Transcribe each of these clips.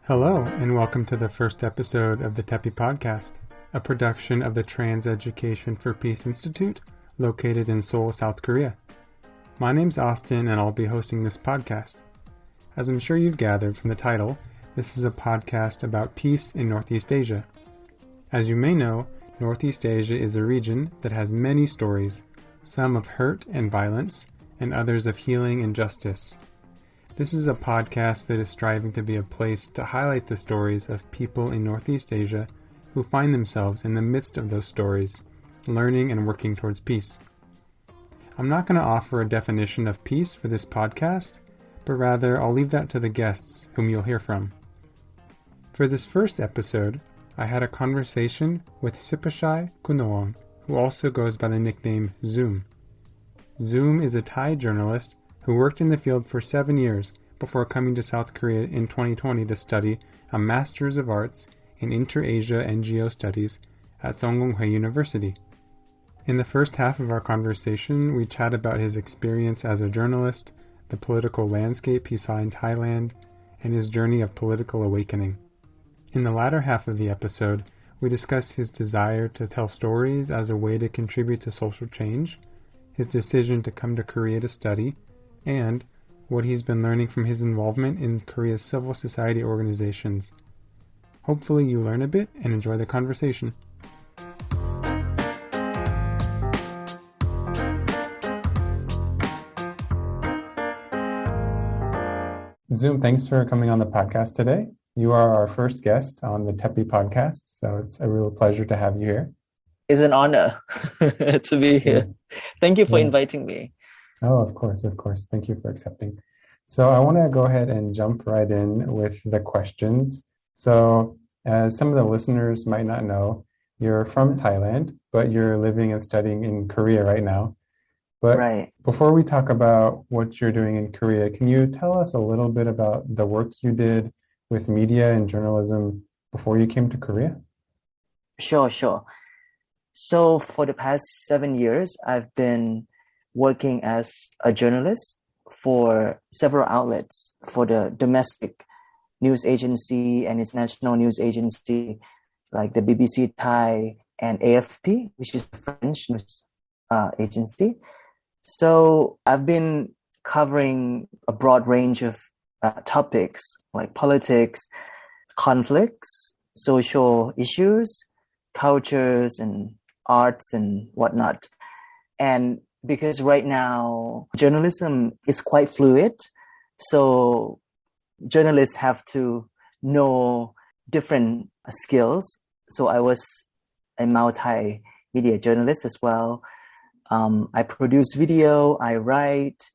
Hello, and welcome to the first episode of the TEPI Podcast, a production of the Trans Education for Peace Institute, located in Seoul, South Korea. My name's Austin, and I'll be hosting this podcast. As I'm sure you've gathered from the title, this is a podcast about peace in Northeast Asia. As you may know, Northeast Asia is a region that has many stories, some of hurt and violence, and others of healing and justice. This is a podcast that is striving to be a place to highlight the stories of people in Northeast Asia who find themselves in the midst of those stories, learning and working towards peace. I'm not going to offer a definition of peace for this podcast, but rather I'll leave that to the guests whom you'll hear from. For this first episode, I had a conversation with Sippachai Kunnuwong, who also goes by the nickname Zoom. Zoom is a Thai journalist who worked in the field for 7 years before coming to South Korea in 2020 to study a Master's of Arts in Inter-Asia NGO Studies at Songgonghui University. In the first half of our conversation, we chat about his experience as a journalist, the political landscape he saw in Thailand, and his journey of political awakening. In the latter half of the episode, we discuss his desire to tell stories as a way to contribute to social change, his decision to come to Korea to study, and what he's been learning from his involvement in Korea's civil society organizations. Hopefully you learn a bit and enjoy the conversation. Zoom, thanks for coming on the podcast today. You are our first guest on the TEPI Podcast, so it's a real pleasure to have you here. It's an honor to be here. Thank you for inviting me. Oh, of course. Thank you for accepting. So I want to go ahead and jump right in with the questions. So as some of the listeners might not know, you're from Thailand, but you're living and studying in Korea right now. But Before we talk about what you're doing in Korea, can you tell us a little bit about the work you did with media and journalism before you came to Korea? Sure. So for the past 7 years, I've been working as a journalist for several outlets, for the domestic news agency and international news agency like the BBC Thai and AFP, which is a French news agency. So I've been covering a broad range of topics like politics, conflicts, social issues, cultures, and arts and whatnot. And because right now journalism is quite fluid, so journalists have to know different skills. So I was a multimedia journalist as well. I produce video, I write,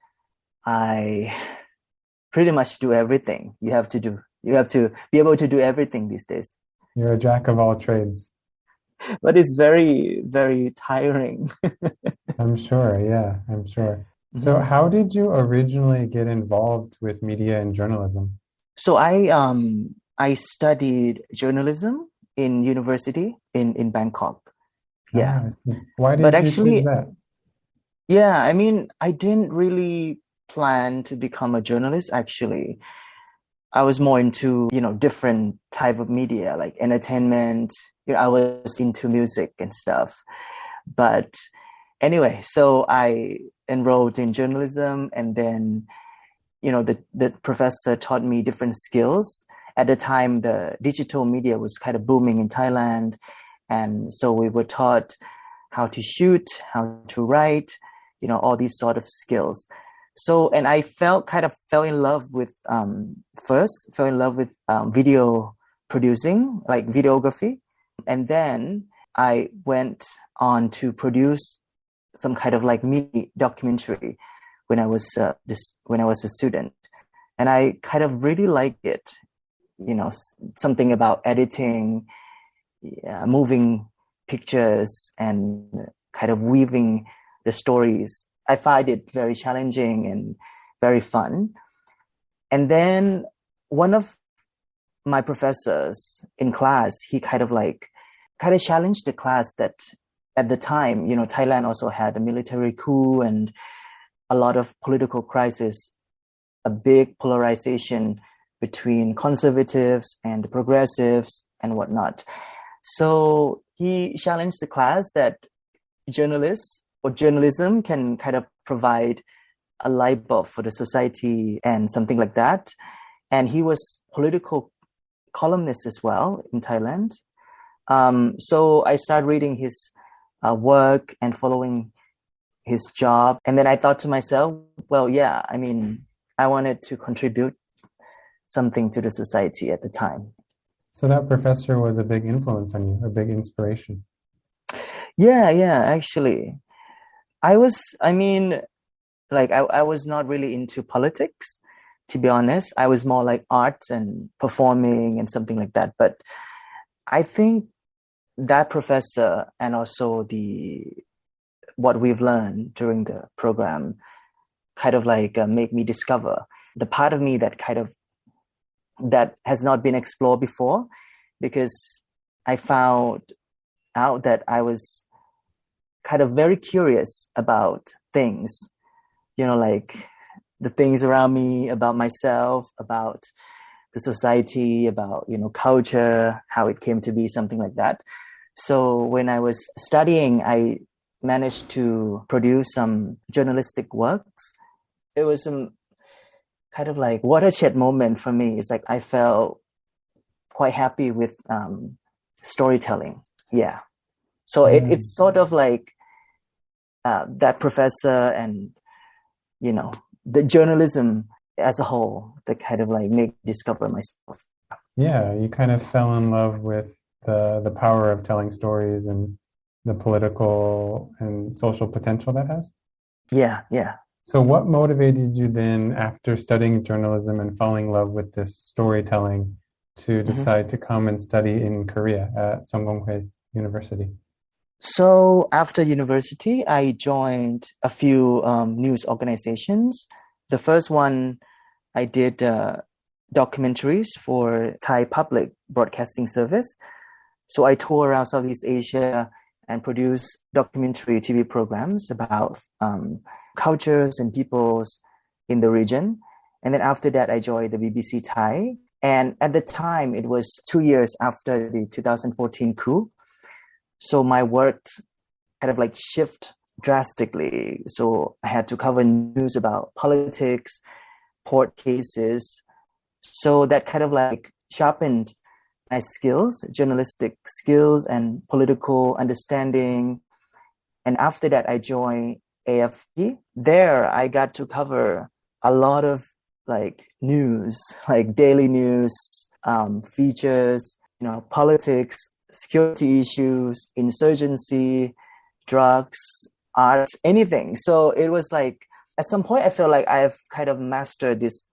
I pretty much do everything. You have to be able to do everything these days. You're a jack of all trades. But it's very, very tiring. I'm sure. So how did you originally get involved with media and journalism? So I studied journalism in university in Bangkok. Yeah. Why did you choose that? Yeah, I mean, I didn't really plan to become a journalist, actually. I was more into, different type of media, like entertainment. I was into music and stuff. But anyway, so I enrolled in journalism, and then, the professor taught me different skills. At the time, the digital media was kind of booming in Thailand. And so we were taught how to shoot, how to write, all these sort of skills. So, and I fell in love with, video producing, like videography. And then I went on to produce some kind of like mini documentary when I was a student, and I kind of really liked it. Something about editing, moving pictures, and kind of weaving the stories. I find it very challenging and very fun. And then one of my professors in class, he kind of challenged the class that at the time, Thailand also had a military coup and a lot of political crisis, a big polarization between conservatives and progressives and whatnot. So he challenged the class that journalists or journalism can kind of provide a light bulb for the society and something like that. And he was political columnist as well in Thailand. So I started reading his work and following his job. And then I thought to myself, well, yeah, I mean, I wanted to contribute something to the society at the time. So that professor was a big influence on you, a big inspiration. Yeah, actually. I was not really into politics, to be honest. I was more like arts and performing and something like that. But I think that professor and also what we've learned during the program kind of like make me discover the part of me that has not been explored before, because I found out that I was kind of very curious about things, like the things around me, about myself, about the society, about, culture, how it came to be, something like that. So when I was studying, I managed to produce some journalistic works. It was some kind of like watershed moment for me. It's like I felt quite happy with storytelling. Yeah. So it's sort of like that professor and, the journalism as a whole that kind of like make me discover myself. Yeah, you kind of fell in love with the power of telling stories and the political and social potential that has. Yeah. So what motivated you then, after studying journalism and falling in love with this storytelling, to decide to come and study in Korea at Songonghae University? So after university, I joined a few news organizations. The first one, I did documentaries for Thai Public Broadcasting Service. So I tour around Southeast Asia and produce documentary TV programs about cultures and peoples in the region. And then after that, I joined the BBC Thai. And at the time, it was 2 years after the 2014 coup. So my work kind of like shift drastically. So I had to cover news about politics, court cases. So that kind of like sharpened my skills, journalistic skills and political understanding. And after that, I joined AFP. There, I got to cover a lot of like news, like daily news, features, politics, security issues, insurgency, drugs, art, anything. So it was like, at some point, I feel like I've kind of mastered this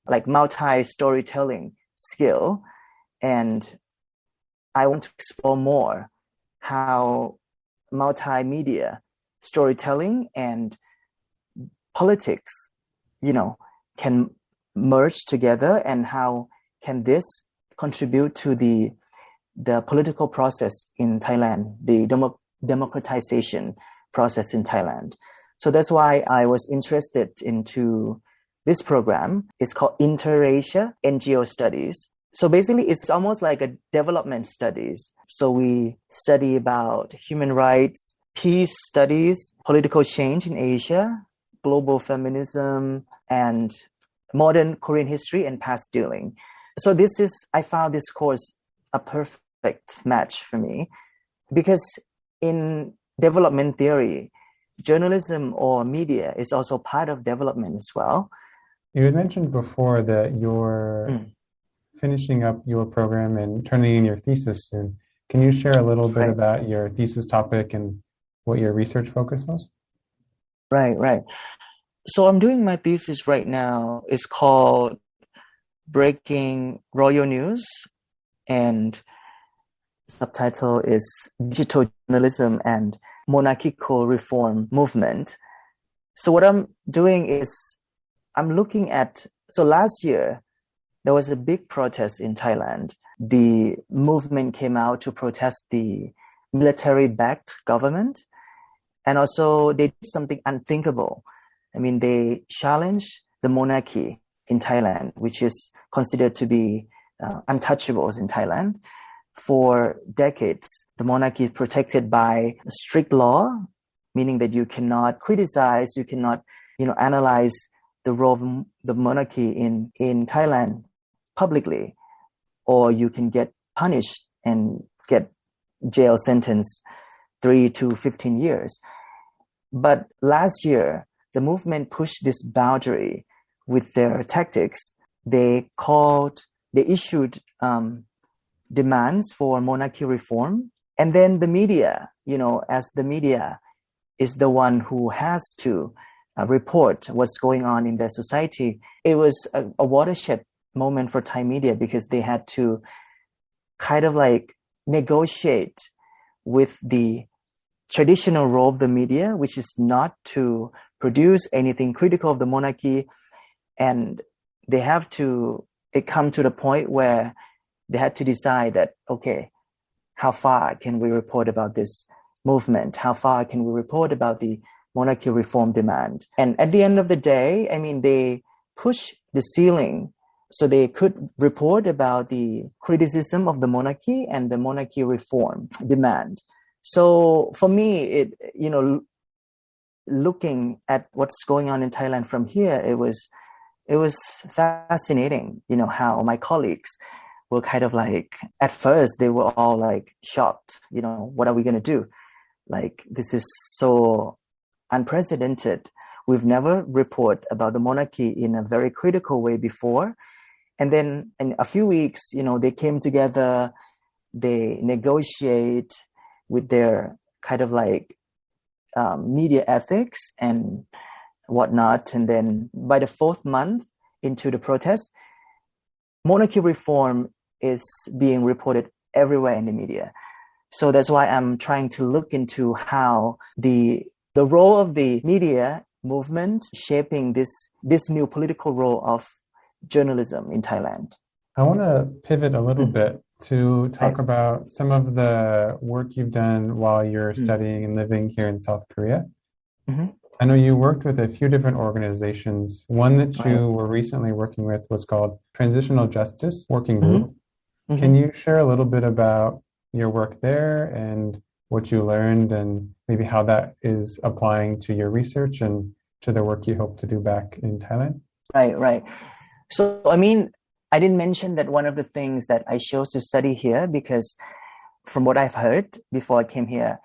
like multi-storytelling skill. And I want to explore more how multimedia storytelling and politics, can merge together, and how can this contribute to the political process in Thailand, the democratization process in Thailand. So that's why I was interested into this program. It's called Inter-Asia NGO Studies. So basically, it's almost like a development studies. So we study about human rights, peace studies, political change in Asia, global feminism, and modern Korean history and past dealing. So I found this course a perfect match for me, because in development theory, journalism or media is also part of development as well. You had mentioned before that you're finishing up your program and turning in your thesis soon. Can you share a little bit about your thesis topic and what your research focus was? Right. So I'm doing my thesis right now. It's called Breaking Royal News, and subtitle is Digital Journalism and Monarchical Reform Movement. So what I'm doing is I'm looking at, so last year, there was a big protest in Thailand. The movement came out to protest the military-backed government. And also they did something unthinkable. I mean, they challenged the monarchy. in Thailand, which is considered to be untouchables in Thailand. For decades, the monarchy is protected by strict law, meaning that you cannot criticize, you cannot, analyze the role of the monarchy in Thailand publicly, or you can get punished and get jail sentence 3 to 15 years. But last year, the movement pushed this boundary with their tactics. They issued demands for monarchy reform. And then the media, as the media is the one who has to report what's going on in their society, it was a watershed moment for Thai media, because they had to kind of like negotiate with the traditional role of the media, which is not to produce anything critical of the monarchy. And it come to the point where they had to decide that, okay, how far can we report about this movement? How far can we report about the monarchy reform demand? And at the end of the day, they push the ceiling so they could report about the criticism of the monarchy and the monarchy reform demand. So for me, looking at what's going on in Thailand from here, it was fascinating, how my colleagues were kind of like, at first they were all like shocked, what are we going to do? Like, this is so unprecedented. We've never reported about the monarchy in a very critical way before. And then in a few weeks, they came together, they negotiate with their kind of like media ethics and whatnot. And then by the 4th month into the protest, monarchy reform is being reported everywhere in the media. So that's why I'm trying to look into how the role of the media movement shaping this new political role of journalism in Thailand. I want to pivot a little bit to talk Right. about some of the work you've done while you're studying and living here in South Korea. Mm-hmm. I know you worked with a few different organizations. One that you were recently working with was called Transitional Justice Working Group. Mm-hmm. Can you share a little bit about your work there and what you learned, and maybe how that is applying to your research and to the work you hope to do back in Thailand? Right. So, I didn't mention that one of the things that I chose to study here, because from what I've heard before I came here,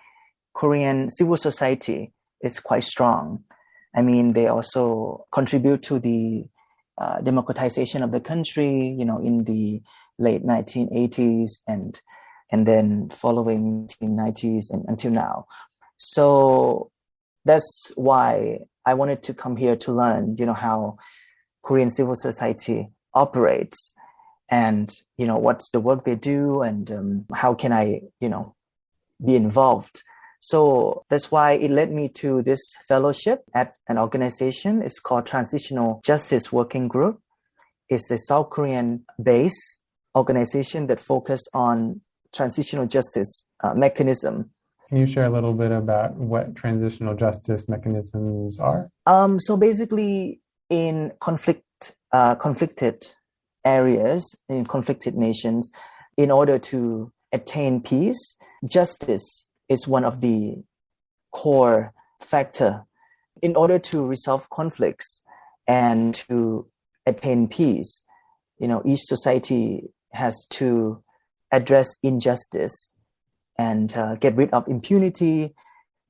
Korean civil society is quite strong. They also contribute to the democratization of the country, in the late 1980s and then following 1990s and until now. So that's why I wanted to come here to learn, how Korean civil society operates, and what's the work they do, and how can I be involved. So that's why it led me to this fellowship at an organization. It's called Transitional Justice Working Group. It's a South Korean based organization that focus on transitional justice mechanism. Can you share a little bit about what transitional justice mechanisms are? So basically, in conflicted areas, in conflicted nations, in order to attain peace, justice is one of the core factor. In order to resolve conflicts and to attain peace, each society has to address injustice and get rid of impunity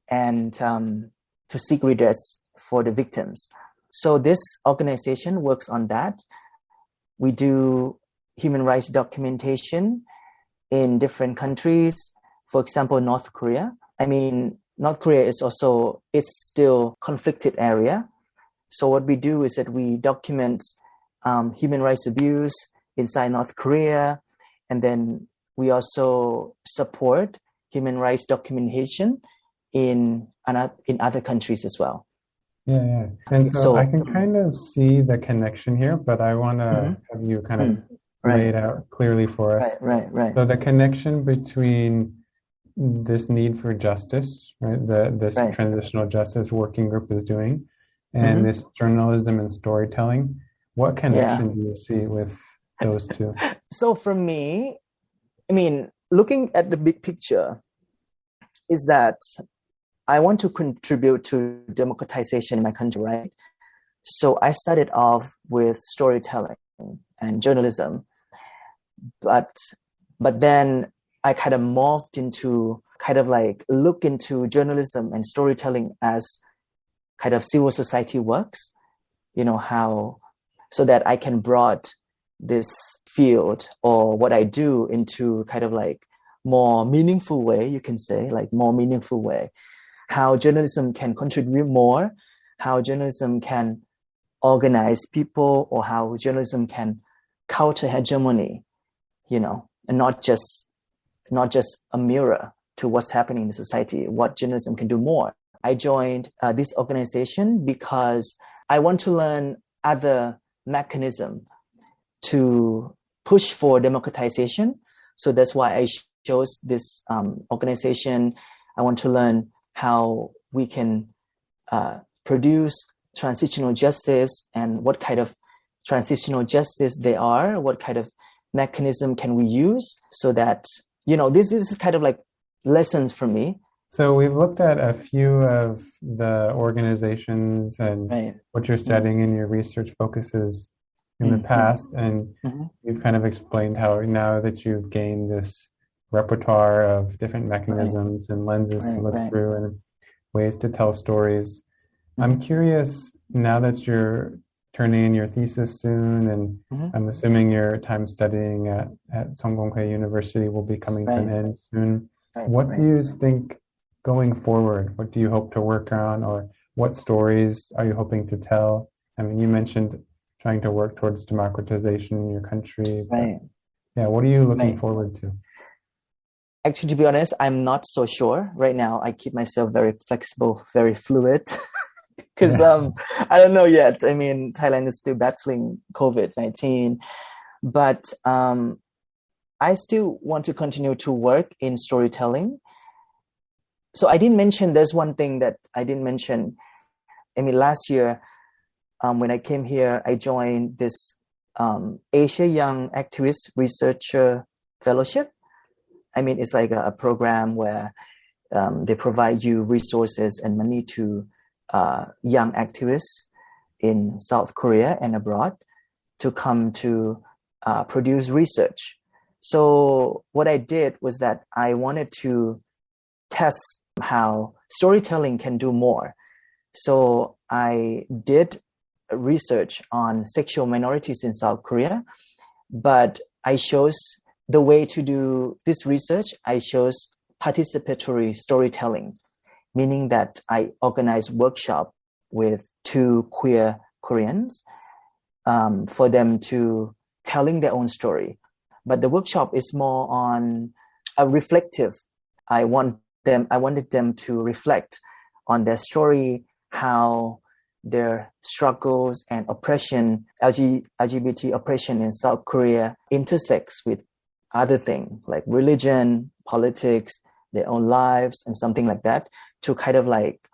and to seek redress for the victims. So this organization works on that. We do human rights documentation in different countries. For example, North Korea. North Korea is still conflicted area. So what we do is that we document human rights abuse inside North Korea, and then we also support human rights documentation in other countries as well. Yeah. And so I can kind of see the connection here, but I want to have you kind of lay it out clearly for us. Right. So the connection between this need for justice, right, this Transitional Justice Working Group is doing, and this journalism and storytelling, What connection do you see with those two? So for me, I mean, looking at the big picture is that I want to contribute to democratization in my country, right? So I started off with storytelling and journalism, but then I kind of morphed into kind of like look into journalism and storytelling as kind of civil society works, how, so that I can broad this field or what I do into kind of like more meaningful way, you can say, like more meaningful way, how journalism can contribute more, how journalism can organize people, or how journalism can counter hegemony, and not just a mirror to what's happening in the society, what journalism can do more. I joined this organization because I want to learn other mechanism to push for democratization. So that's why I chose this organization. I want to learn how we can produce transitional justice and what kind of transitional justice they are, what kind of mechanism can we use, so that, this is kind of like lessons for me. So we've looked at a few of the organizations and Right. what you're studying in your research focuses in the past, and you've kind of explained how now that you've gained this repertoire of different mechanisms and lenses to look through and ways to tell stories. I'm curious, now that you're turning in your thesis soon, and I'm assuming your time studying at Songgonghui University will be coming to an end soon. What do you think going forward? What do you hope to work on, or what stories are you hoping to tell? I mean, you mentioned trying to work towards democratization in your country. Yeah, what are you looking forward to? Actually, to be honest, I'm not so sure right now. I keep myself very flexible, very fluid. Because I don't know yet. I mean, Thailand is still battling COVID-19, but I still want to continue to work in storytelling. So I didn't mention, there's one thing that I didn't mention. I mean, last year, when I came here, I joined this Asia Young Activist Researcher Fellowship. I mean, it's like a program where they provide you resources and money to young activists in South Korea and abroad to come to produce research. So what I did was that I wanted to test how storytelling can do more. So I did research on sexual minorities in South Korea, but I chose the way to do this research. I chose participatory storytelling, meaning that I organized workshop with 2 queer Koreans for them to telling their own story. But the workshop is more on a reflective. I wanted them to reflect on their story, how their struggles and oppression, LGBT oppression in South Korea intersects with other things like religion, politics, their own lives, and something like that, to kind of like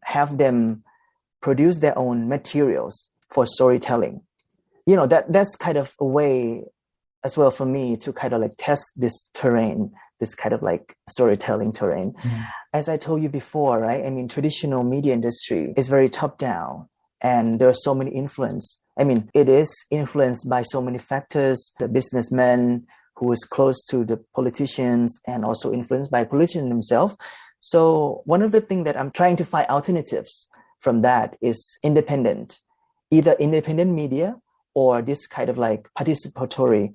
have them produce their own materials for storytelling. That's kind of a way as well for me to kind of like test this terrain, this kind of like storytelling terrain. As I told you before, right? I mean, traditional media industry is very top down, and there are so many influence. I mean, it is influenced by so many factors, the businessmen who is close to the politicians, and also influenced by politicians themselves. So one of the things that I'm trying to find alternatives from that is either independent media or this kind of like participatory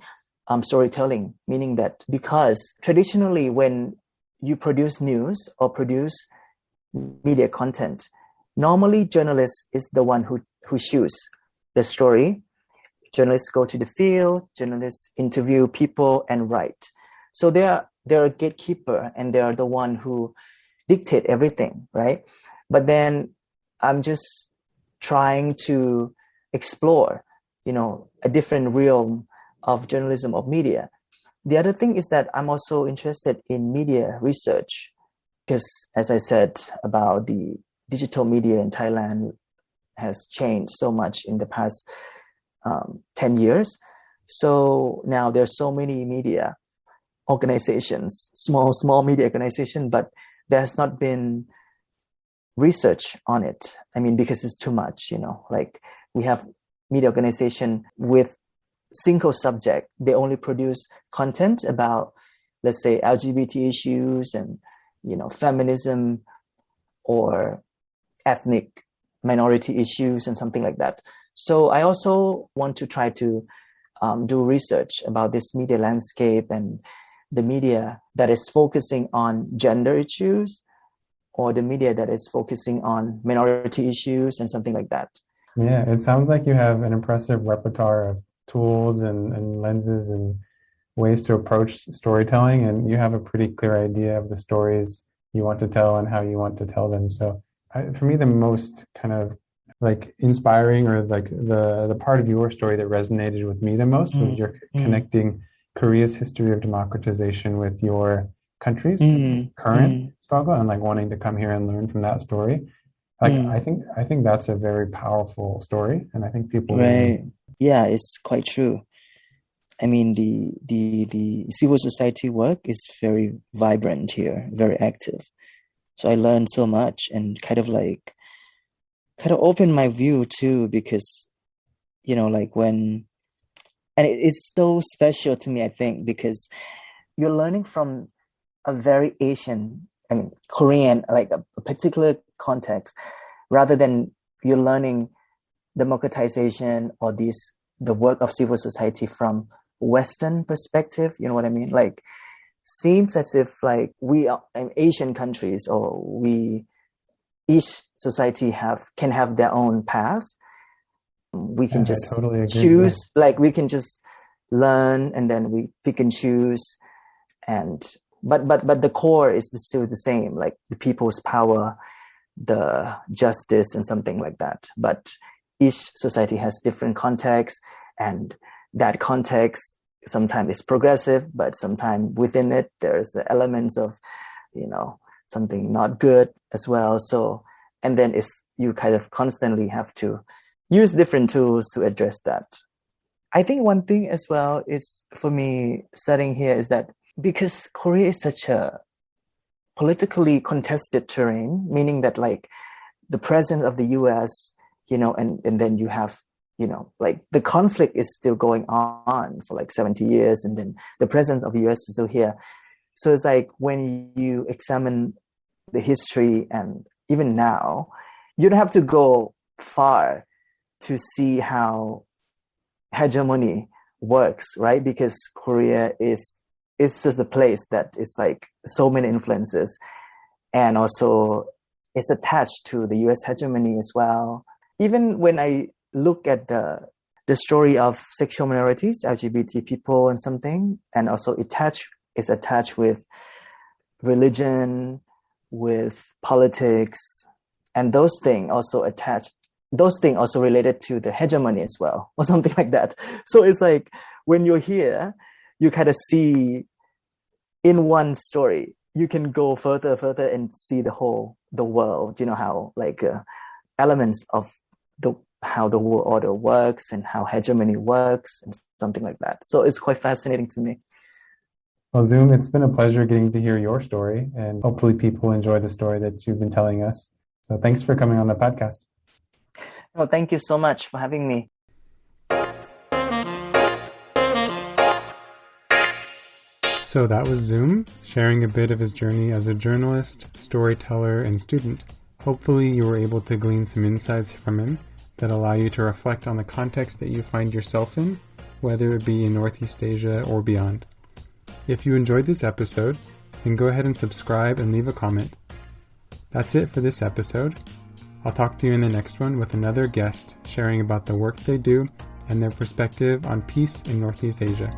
storytelling, meaning that because traditionally when you produce news or produce media content, normally journalists is the one who shoots the story. Journalists go to the field, journalists interview people and write. So they're a gatekeeper, and they are the one who dictate everything, right? But then I'm just trying to explore, a different realm of journalism, of media. The other thing is that I'm also interested in media research, because as I said about the digital media in Thailand has changed so much in the past 10 years. So now there's so many media organizations, small media organization, but there has not been research on it. I mean, because it's too much, like we have media organization with single subject. They only produce content about, let's say, LGBT issues and, feminism or ethnic minority issues and something like that. So I also want to try to do research about this media landscape and the media that is focusing on gender issues or the media that is focusing on minority issues and something like that. Yeah, it sounds like you have an impressive repertoire of tools and lenses and ways to approach storytelling, and you have a pretty clear idea of the stories you want to tell and how you want to tell them. So for me, the most kind of like inspiring or like the part of your story that resonated with me the most was you're connecting Korea's history of democratization with your country's current struggle and like wanting to come here and learn from that story. Like I think that's a very powerful story, and I think people right. Yeah, it's quite true. I mean, the civil society work is very vibrant here, very active. So I learned so much and kind of opened my view too, because, like when, and it's so special to me, I think, because you're learning from a very Asian, Korean, like a particular context, rather than you're learning democratization or the work of civil society from Western perspective. You know what I mean? Like, seems as if like we are in Asian countries, or each society can have their own path. We can just totally choose, like we can just learn and then we pick and choose, but the core is still the same, like the people's power, the justice and something like that. But each society has different contexts, and that context sometimes is progressive, but sometimes within it there's the elements of something not good as well. So, and then you kind of constantly have to use different tools to address that. I think one thing as well is, for me, studying here, is that because Korea is such a politically contested terrain, meaning that like the presence of the US, and then you have, like the conflict is still going on for like 70 years, and then the presence of the US is still here. So it's like when you examine the history, and even now, you don't have to go far to see how hegemony works, right? Because Korea is just a place that is like so many influences, and also it's attached to the US hegemony as well. Even when I look at the story of sexual minorities, LGBT people and something, and also is attached with religion, with politics, and those things also related to the hegemony as well, or something like that. So it's like when you're here, you kind of see in one story, you can go further and see the world, how like elements of how the world order works and how hegemony works and something like that. So it's quite fascinating to me. Well, Zoom, it's been a pleasure getting to hear your story, and hopefully people enjoy the story that you've been telling us. So thanks for coming on the podcast. Well, thank you so much for having me. So that was Zoom, sharing a bit of his journey as a journalist, storyteller, and student. Hopefully you were able to glean some insights from him that allow you to reflect on the context that you find yourself in, whether it be in Northeast Asia or beyond. If you enjoyed this episode, then go ahead and subscribe and leave a comment. That's it for this episode. I'll talk to you in the next one with another guest sharing about the work they do and their perspective on peace in Northeast Asia.